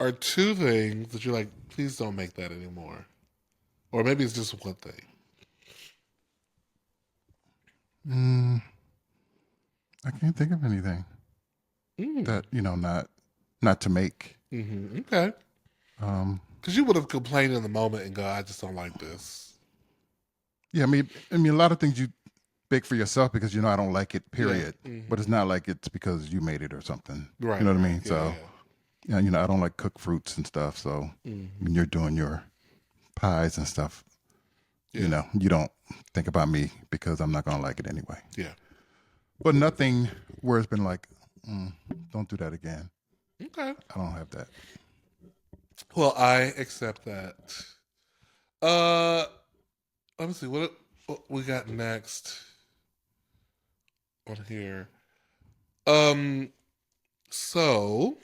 are two things that you're like, please don't make that anymore? Or maybe it's just one thing. I can't think of anything that not to make. Okay. Um, Because you would have complained in the moment and go, I just don't like this. yeah, I mean, a lot of things you bake for yourself because I don't like it. Period. Yeah. But it's not like it's because you made it or something. Right. You know what I mean? Yeah, So, I don't like cooked fruits and stuff. So when you're doing your pies and stuff, you don't think about me because I'm not gonna like it anyway. Yeah. But nothing where it's been like, don't do that again. Okay. I don't have that. Well, I accept that. Let me see what we got next on here. So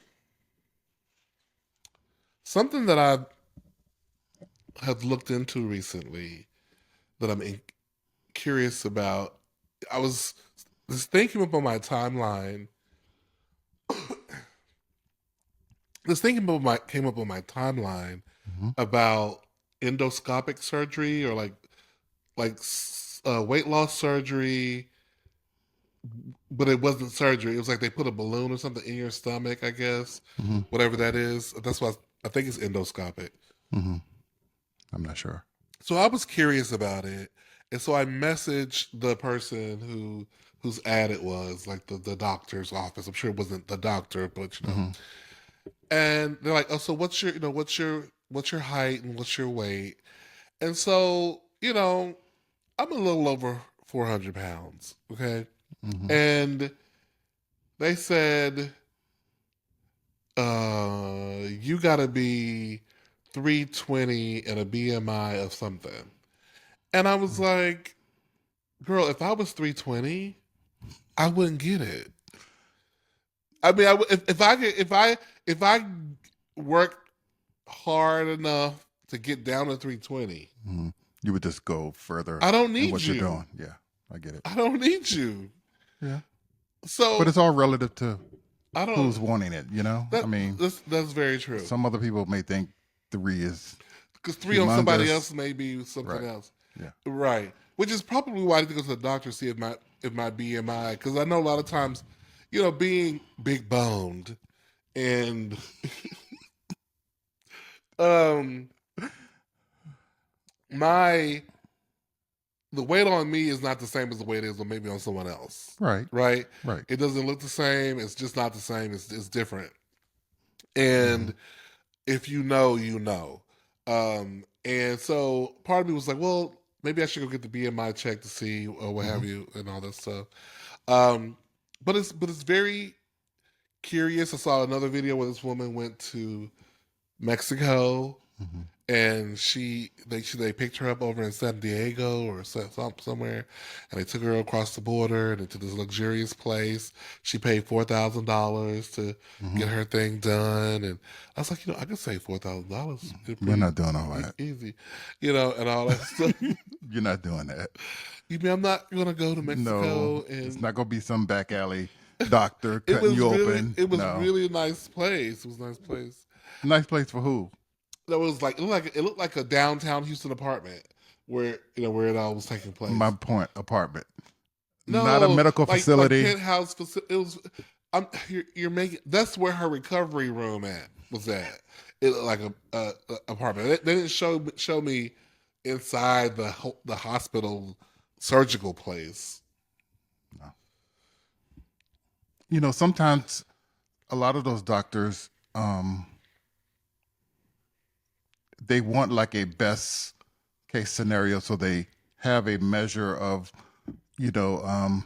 something that I have looked into recently that I'm curious about. I was this thing came up on my timeline. This thing came up on my timeline about endoscopic surgery or like weight loss surgery, but it wasn't surgery. It was like they put a balloon or something in your stomach, I guess, whatever that is. That's why I think it's endoscopic. I'm not sure. So I was curious about it, and so I messaged the person whose ad it was, like the doctor's office. I'm sure it wasn't the doctor, but And they're like, "Oh, so what's your what's your height and what's your weight?" And so I'm a little over 400 pounds. Okay, and they said, you got to be 320 and a BMI of something. And I was like, girl, if I was 320, I wouldn't get it. I mean, if I worked hard enough to get down to 320, You would just go further. I don't in need what you. you're doing. Yeah, I get it. I don't need you. Yeah, So, but it's all relative to I don't. who's wanting it. I mean, that's very true. some other people may think 3 is Because 3 on somebody humongous. else may be something Right. else. Yeah. Right. Which is probably why I need to go to the doctor to see if my BMI. Because I know a lot of times, being big boned and my the weight on me is not the same as the weight is on maybe on someone else. Right. Right. Right. It doesn't look the same. It's just not the same. It's different. And if you know, you know. And so part of me was like, well, maybe I should go get the BMI check to see or what Hmm. have you and all that stuff. Um, but it's very curious. I saw another video where this woman went to Mexico Hmm. and they picked her up over in San Diego or somewhere, and they took her across the border and into this luxurious place. She paid $4,000 to Hmm. get her thing done, and I was like, I could save $4,000 We're pretty not doing all that. easy, and all that stuff. You're not doing that. You mean I'm not gonna go to No, Mexico it's and not gonna be some back alley doctor it cutting was you really open. it was No, really a nice place. It was a nice place. nice place for who? That was like it looked like a downtown Houston apartment where it all was taking My place. point, apartment, not a No, medical like facility. penthouse. It was. You're making. That's where her recovery room was at. It looked like a apartment. They didn't show me inside the hospital surgical place. No. Sometimes a lot of those doctors, they want like a best case scenario, so they have a measure of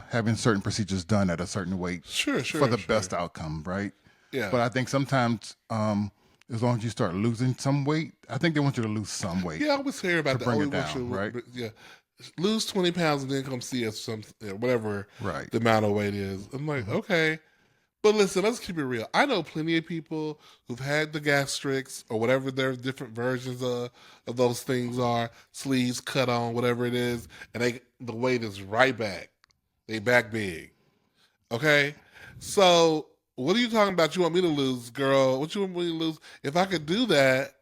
having certain procedures done at a certain weight Sure, for sure, the sure. best outcome, right? Yeah, But I think sometimes, as long as you start losing some weight, I think they want you to lose some weight yeah. I always hear to about that. bring Oh, we it want down, you right? to lose 20 pounds and then come see us. Whatever Right. the amount of weight is. I'm like, Hmm. okay. But listen, let's keep it real. I know plenty of people who've had the gastrics or whatever their different versions of those things are, sleeves cut on, whatever it is, and the weight is right back. They back big. Okay? So what are you talking about? You want me to lose, girl? What you want me to lose? If I could do that,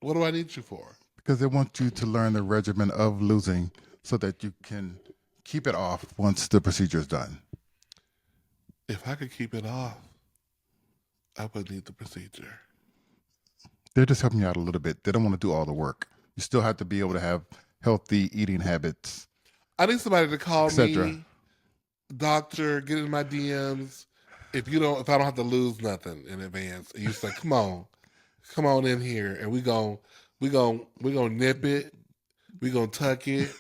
what do I need you for? Because they want you to learn the regimen of losing so that you can keep it off once the procedure is done. If I could keep it off, I would need the procedure. They're just helping you out a little bit. They don't want to do all the work. You still have to be able to have healthy eating habits, I need somebody to call etc. me, doctor, get in my DMs. If I don't have to lose nothing in advance, and you say, come on in here, and we gonna nip it, we gonna tuck it,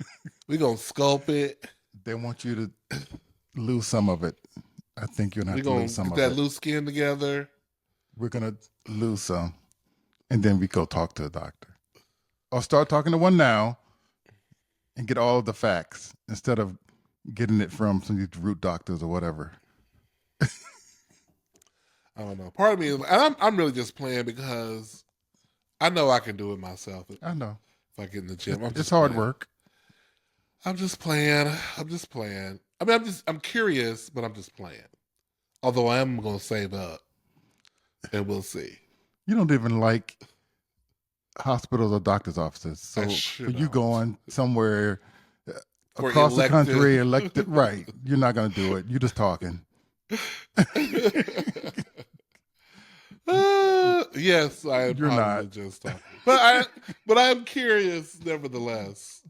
we gonna sculpt it, They want you to lose some of it. I think you're gonna we have to lose gonna some get of that it. loose skin together. We're gonna lose some, and then we go talk to a doctor, or start talking to one now and get all of the facts instead of getting it from some of these root doctors or whatever. I don't know. Part of me, and I'm really just playing because I know I can do it myself if I know I get in the gym. I'm it's just hard playing. work. I'm just playing. I'm just playing. I mean, I'm curious, but I'm just playing. Although I am gonna save up, and we'll see. You don't even like hospitals or doctor's offices. I So sure for you don't. going somewhere For across the country, elective. elected, right? You're not going to do it. You're just talking. Yes, I am You're probably not. just talking, but I'm curious nevertheless.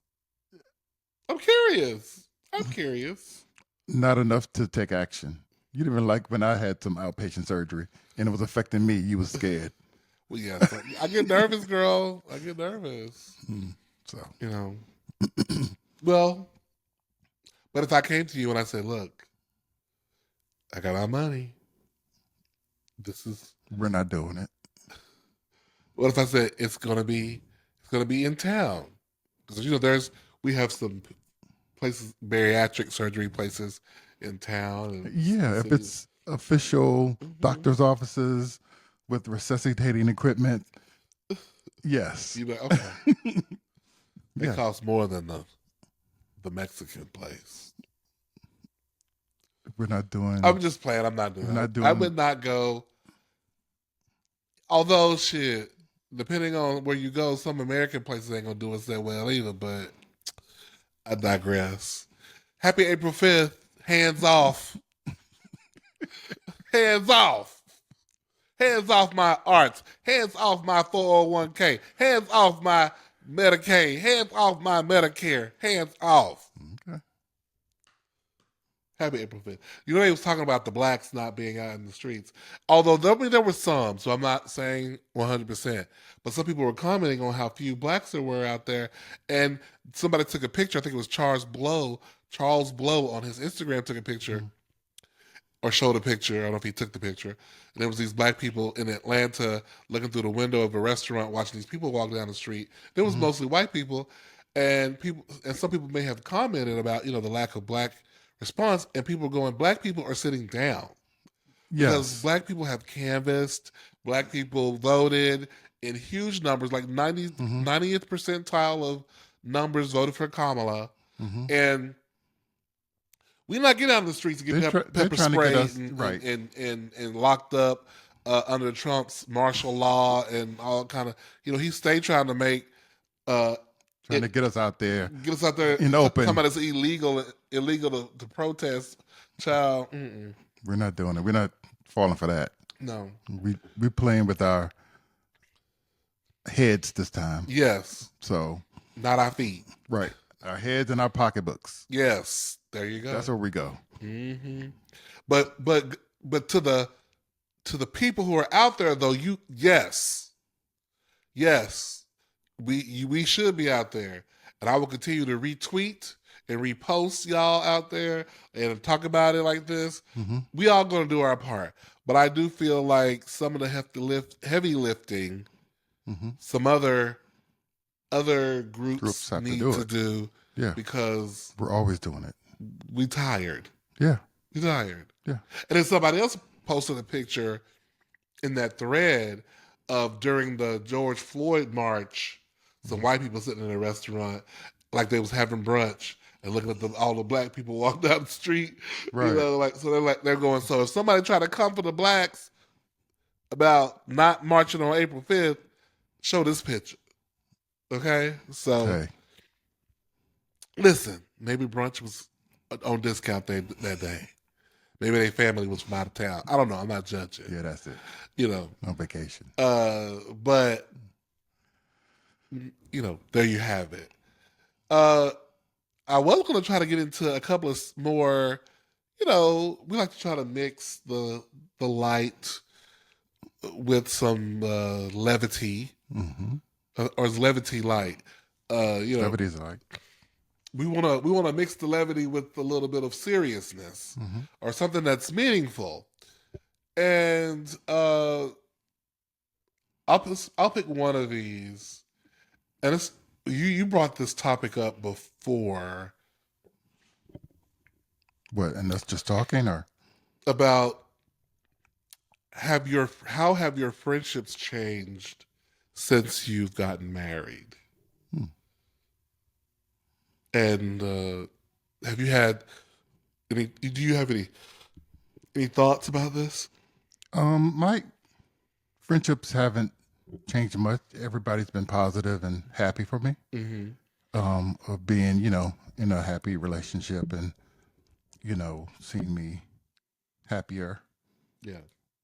I'm curious. I'm curious. Not enough to take action. You didn't even like when I had some outpatient surgery and it was affecting me. You was scared. Well, yes, I get nervous, girl. I get nervous. So You know. Well, but if I came to you and I said, "Look, I got my money. This is." we're not doing it. What if I said it's gonna be in town? Because we have some places, bariatric surgery places in town and Yeah, if cities. it's official Hmm. doctor's offices with resuscitating equipment, yes. You know, okay. They Yeah, cost more than the Mexican place. we're not doing I'm just playing. I'm not doing we're that. not I doing would not go. Although shit, depending on where you go, some American places ain't gonna do us that well either. But I digress. Happy April 5th. Hands off. Hands off. Hands off my arts. Hands off my 401k. Hands off my Medicaid. Hands off my Medicare. Hands off. okay. Happy April 5th. You know, they was talking about the blacks not being out in the streets. Although there were some, so I'm not saying 100%. But some people were commenting on how few blacks there were out there. And somebody took a picture. I think it was Charles Blow on his Instagram took a picture Mm-hmm. or showed a picture. I don't know if he took the picture. And there was these black people in Atlanta looking through the window of a restaurant, watching these people walk down the street. There was Mm-hmm. mostly white people, and some people may have commented about the lack of black response, and people going, black people are sitting down because Yes. black people have canvassed, black people voted in huge numbers, like Mm-hmm. 90th percentile of numbers voted for Kamala, Mm-hmm. and we not get out in the streets and get They're pepper trying to get sprayed us right. and locked up under Trump's martial law and all kind of. He stayed trying to make Trying to get us out there get us out there in the talking open. about it's illegal to protest. Child, We're not doing it. We're not falling for that. no. We're playing with our heads this time. Yes, So not our feet. right, our heads and our pocketbooks. Yes, there you go. That's where we go. Mm-hmm. But to the people who are out there though, yes, we should be out there, and I will continue to retweet and repost y'all out there and talk about it like this. Mm-hmm. We all going to do our part, but I do feel like some of the heavy lifting, Mm-hmm. some other groups have to need do to it. do Yeah, because we're always doing it. we tired. Yeah, We tired. yeah. And then somebody else posted a picture in that thread of during the George Floyd march, some white people sitting in a restaurant like they was having brunch and looking at all the black people walk down the street. Right. They're going, so if somebody try to come for the blacks about not marching on April 5th, show this picture. Okay? So Okay. listen, maybe brunch was on discount that day. Maybe their family was from out of town. I don't know. I'm not judging. Yeah, that's it. On vacation. But there you have it. I was going to try to get into a couple of more. We like to try to mix the light with some levity, or is levity light? Levity is like. We want to mix the levity with a little bit of seriousness or something that's meaningful. And I'll pick one of these. And it's you brought this topic up before What? And that's just talking, or about how have your friendships changed since you've gotten married? And have you had any? Do you have any thoughts about this? my friendships haven't changed much. Everybody's been positive and happy for me. Mm-hmm. Of being, in a happy relationship and, seeing me happier. Yeah.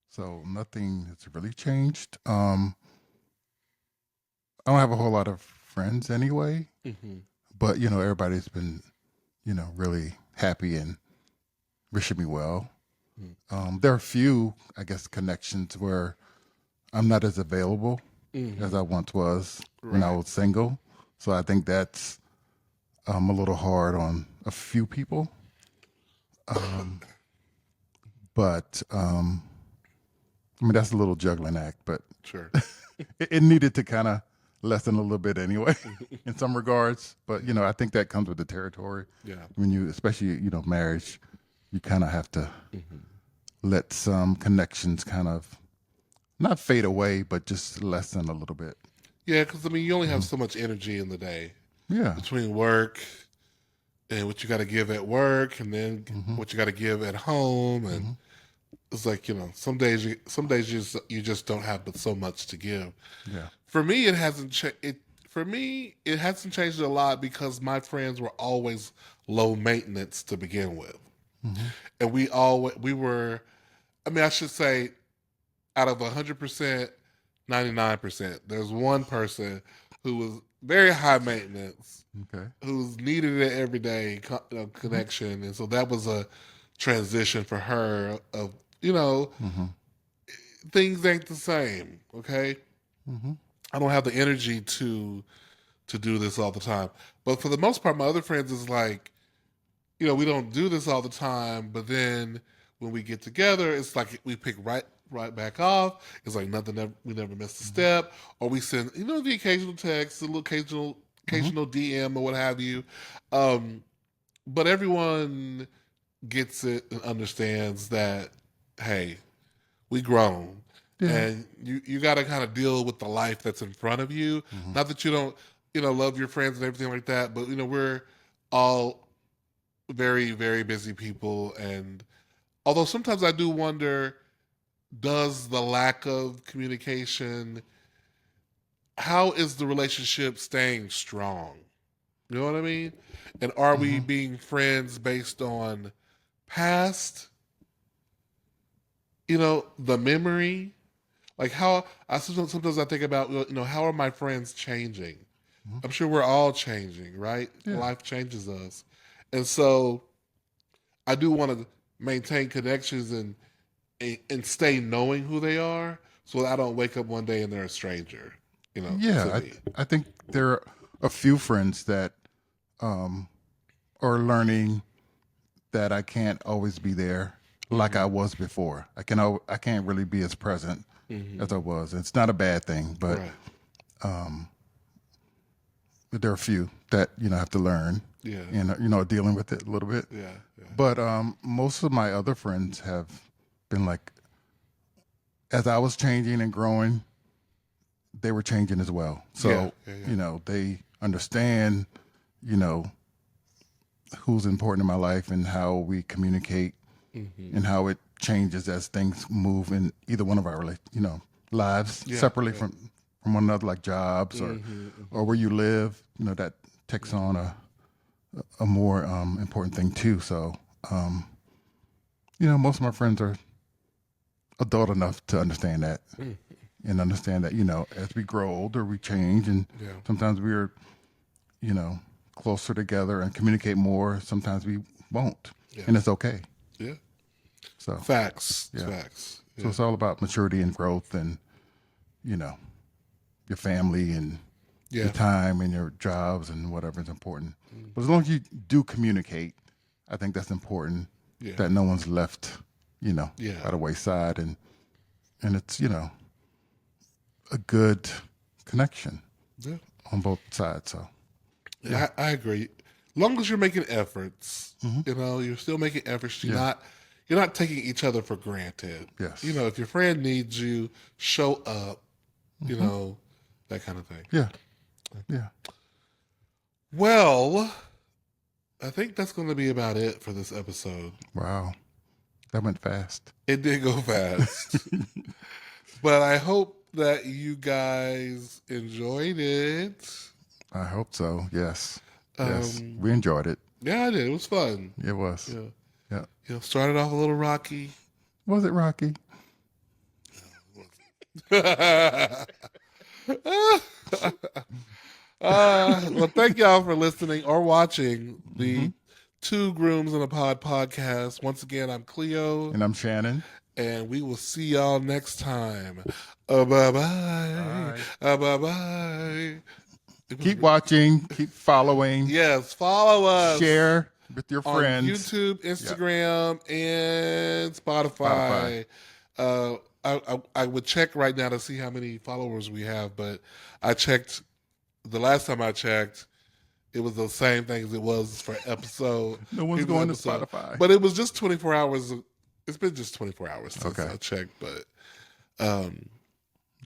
So nothing has really changed. I don't have a whole lot of friends anyway, Mm-hmm. but, everybody's been, really happy and wishing me well. There are a few, I guess, connections where I'm not as available as I once was when I was single. So I think that's a little hard on a few people. But that's a little juggling act, but Sure. it needed to kind of lessen a little bit anyway in some regards. But, I think that comes with the territory. Yeah. When you, especially, marriage, you kind of have to let some connections kind of not fade away, but just lessen a little bit. Yeah, because you only have so much energy in the day Yeah. between work and what you got to give at work, and then what you got to give at home, and it's like some days you just don't have but so much to give. Yeah. For me, it hasn't it hasn't changed a lot because my friends were always low maintenance to begin with, and we were. I should say, out of 100%, 99%, there's one person who was very high maintenance, Okay. who's needed it every day connection, and so that was transition for her of, you know, Mm-hmm. things ain't the same. Okay, Mm-hmm. I don't have the energy to do this all the time. But for the most part, my other friends is like, we don't do this all the time, but then when we get together, it's like we pick right back off. It's like we never missed a step, or we send the occasional text, the little Mm-hmm. occasional DM or what have you. Um, but everyone gets it and understands that, hey, we grown, Yeah. and you got to kind of deal with the life that's in front of you. Mm-hmm. Not that you don't love your friends and everything like that, but we're all very, very busy people. And although sometimes I do wonder, does the lack of communication, how is the relationship staying strong? You know what I mean? And are we Mm-hmm. being friends based on past, the memory? Like, how I sometimes I think about, how are my friends changing? Mm-hmm. I'm sure we're all changing, right? Yeah. Life changes us. And so I do want to maintain connections and stay knowing who they are, so that I don't wake up one day and they're a stranger, to Yeah. me. I think there are a few friends that um, are learning that I can't always be there like I Mm-hmm. was before. I can't really be as present Mm-hmm. as I was. It's not a bad thing, but Right. um, there are a few that have to learn, Yeah. and dealing with it a little bit. Yeah. Yeah. But most of my other friends have been like, as I was changing and growing, they were changing as well. Yeah. So Yeah. Yeah. they understand, you know, who's important in my life and how we communicate Mm-hmm. and how it changes as things move in either one of our lives Yeah. separately Yeah. from one another, like jobs Mm-hmm. or Mm-hmm. where you live. That takes on a more important thing too. So most of my friends are adult enough to understand that Mm-hmm. and understand that as we grow older we change, and Yeah. sometimes we're you know closer together and communicate more. Sometimes we won't, Yeah. and it's okay. Yeah. So Facts. yeah. Facts. So Yeah. it's all about maturity and growth, and you know your family and your Yeah. time and your jobs and whatever is important. Mm. But as long as you do communicate, I think that's important. Yeah. That no one's left, Yeah. by the wayside, and it's a good connection Yeah. on both sides. So yeah, I agree. Long as you're making efforts, hmm you're still making efforts. yeah, You're not taking each other for granted. yes, If your friend needs you, show up. hmm That kind of thing. yeah, yeah. Well, I think that's going to be about it for this episode. Wow, that went fast. It did go fast, but I hope that you guys enjoyed it. I hope so. Yes, yes, Um, we enjoyed it. yeah, I did. It was fun. It was. Yeah, Yeah. started off a little rocky. Was it Rocky? Well, thank y'all for listening or watching hmm the Two Grooms in a Pod podcast. Once again, I'm Cleo, And I'm Shannon. and we will see y'all next time. Bye bye. Bye. Bye bye. Keep watching. Keep following. Yes, follow us Share with your on friends. YouTube, Yeah. Instagram, and Spotify. Spotify. I would check right now to see how many followers we have, but I checked the last time I checked, it was the same thing as it was for episode. No one's previous going to episode. Spotify. But it was just 24 hours. It's been just 24 hours since Okay. I checked, but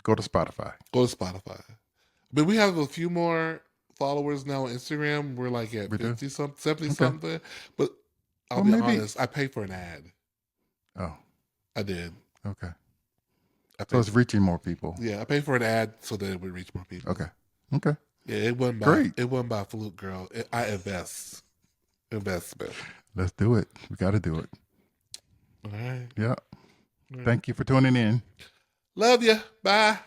Go to Spotify. go to Spotify. But we have a few more followers now on Instagram. We're like at We do? 50 something, 70 Okay. something. But I'll Well, be maybe- honest, I paid for an ad. Oh, I did. okay. I So paid it's reaching more people. I paid for an ad so that it would reach more people. Okay. Okay. Yeah, it wasn't by Great. it wasn't by fluke, girl. I invest. Investment. Let's do it. We got to do it. All right. Yeah. All right. Thank you for tuning in. Love you. Bye.